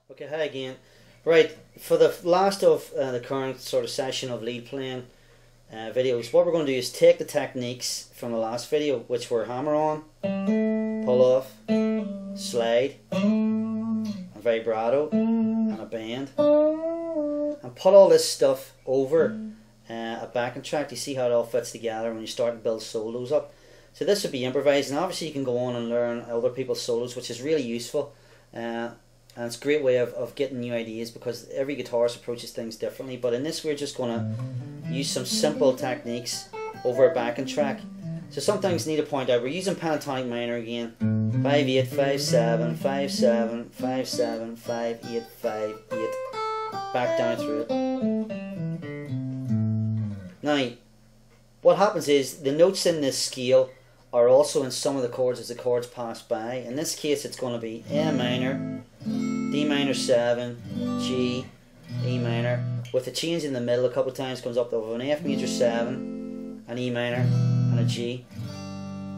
Okay, hi again. Right, for the last of the current sort of session of lead playing videos, what we're going to do is take the techniques from the last video, which were hammer on, pull off, slide, a vibrato, and a bend, and put all this stuff over a backing track. You see how it all fits together when you start to build solos up. So this would be improvised, and obviously you can go on and learn other people's solos, which is really useful. And it's a great way of getting new ideas, because every guitarist approaches things differently. But in this, we're just going to use some simple techniques over a backing track. So some things need to point out. We're using pentatonic minor again. 5/8, 5/7, 5/7, 5/7, 5/8, 5/8. Back down through it. Now, what happens is the notes in this scale are also in some of the chords as the chords pass by. In this case, it's going to be A minor, D minor 7, G, E minor, with a change in the middle a couple of times. Comes up to an F major 7, an E minor, and a G.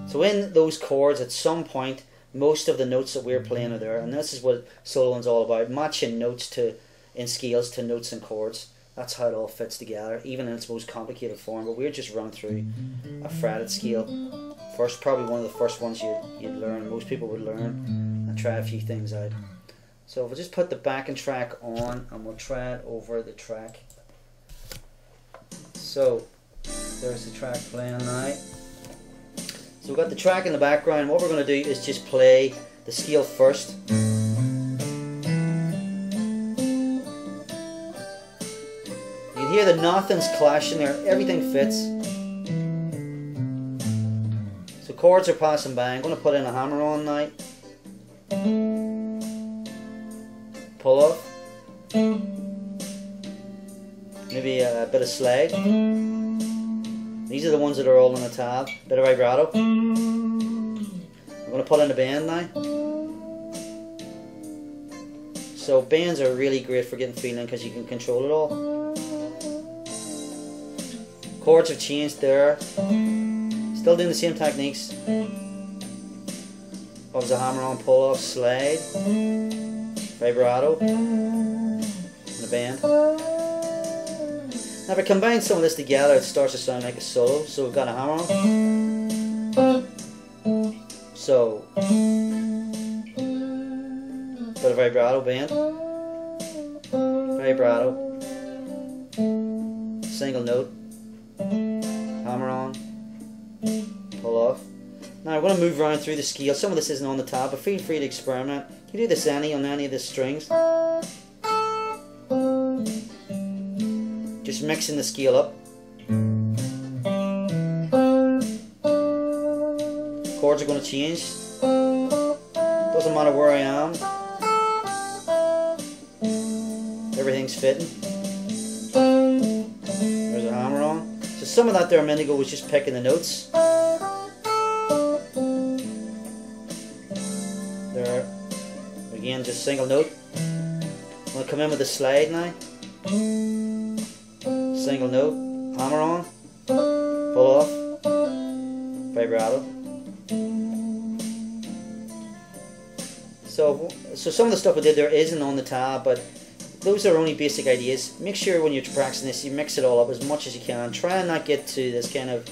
So in those chords, at some point, most of the notes that we're playing are there, and this is what soloing's all about: matching notes in scales to notes and chords. That's how it all fits together, even in its most complicated form. But we're just running through a fretted scale first, probably one of the first ones you'd learn. Most people would learn and try a few things out. So we'll just put the backing track on, and we'll try it over the track. So there's the track playing now. So we've got the track in the background. What we're going to do is just play the scale first. You can hear the nothings clashing there. Everything fits. So chords are passing by. I'm going to put in a hammer on now. Pull off. Maybe a bit of slide. These are the ones that are all on the tab. Bit of vibrato. I'm going to put in a bend now. So bends are really great for getting feeling, because you can control it all. Chords have changed there. Still doing the same techniques. What was a hammer on, pull off, slide, vibrato, and a bend. Now if I combine some of this together, it starts to sound like a solo. So we've got a hammer on. So bit of vibrato, bend, vibrato, single note, hammer on, pull off. Now I'm going to move around through the scale. Some of this isn't on the tab, but feel free to experiment. You can do this on any of the strings. Just mixing the scale up. Chords are going to change. Doesn't matter where I am. Everything's fitting. There's a hammer on. So some of that there a minute ago was just picking the notes. There. Again, just single note. I'm going to come in with a slide now. Single note, hammer on, pull off, vibrato. So some of the stuff I did there isn't on the tab, but those are only basic ideas. Make sure when you're practicing this, you mix it all up as much as you can. Try and not get to this kind of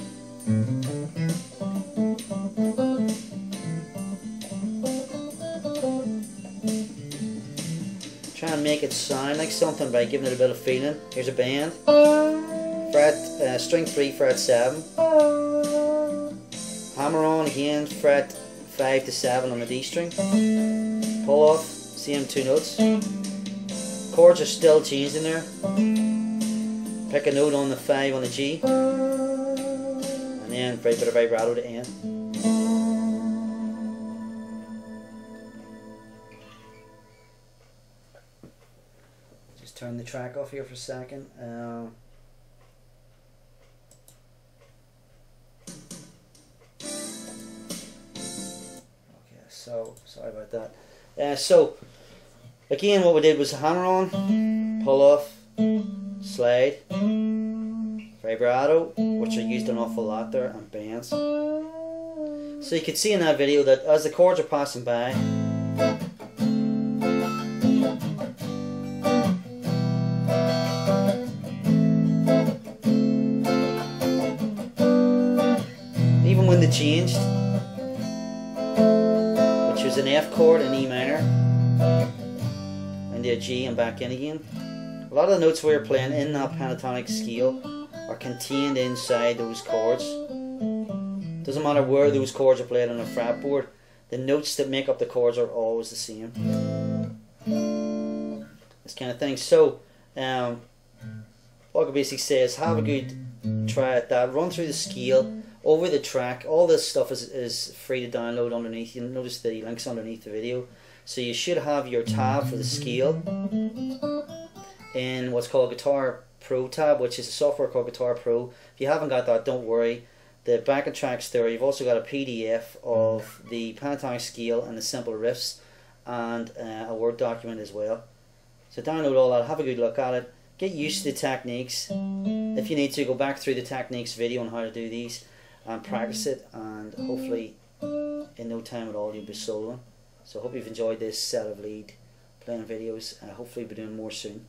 try and make it sound like something by giving it a bit of feeling. Here's a bend. String 3, fret 7. Hammer on again, fret 5 to 7 on the D string. Pull off, same two notes. Chords are still changing there. Pick a note on the 5 on the G. And then a bit of vibrato to end. Just turn the track off here for a second. So sorry about that. So again, what we did was a hammer on, pull off, slide, vibrato, which I used an awful lot there, and bends. So you can see in that video that as the chords are passing by, them when they changed, which was an F chord, an E minor, into a G and back in again. A lot of the notes we're playing in that pentatonic scale are contained inside those chords. Doesn't matter where those chords are played on a fretboard, the notes that make up the chords are always the same. This kind of thing. So, what I can basically say is have a good try at that. Run through the scale, over the track. All this stuff is free to download underneath. You'll notice the links underneath the video. So you should have your tab for the scale in what's called Guitar Pro tab, which is a software called Guitar Pro. If you haven't got that, don't worry. The backing tracks there, you've also got a PDF of the pentatonic scale and the simple riffs, and a Word document as well. So download all that, have a good look at it, get used to the techniques. If you need to, go back through the techniques video on how to do these and practice it, and hopefully in no time at all you'll be soloing. So I hope you've enjoyed this set of lead playing videos. Hopefully we'll be doing more soon.